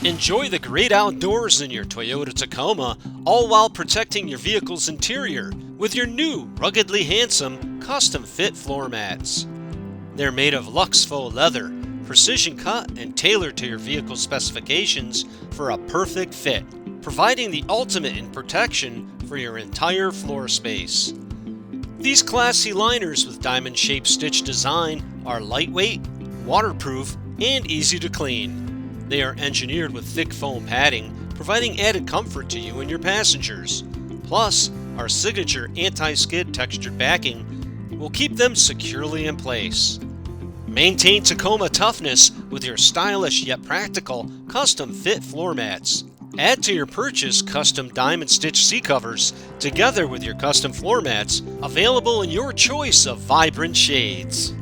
Enjoy the great outdoors in your Toyota Tacoma, all while protecting your vehicle's interior with your new ruggedly handsome custom-fit floor mats. They're made of luxe faux leather, precision cut and tailored to your vehicle's specifications for a perfect fit, providing the ultimate in protection for your entire floor space. These classy liners with diamond-shaped stitch design are lightweight, waterproof, and easy to clean. They are engineered with thick foam padding, providing added comfort to you and your passengers. Plus, our signature anti-skid textured backing will keep them securely in place. Maintain Tacoma toughness with your stylish yet practical custom-fit floor mats. Add to your purchase custom diamond stitch seat covers together with your custom floor mats, available in your choice of vibrant shades.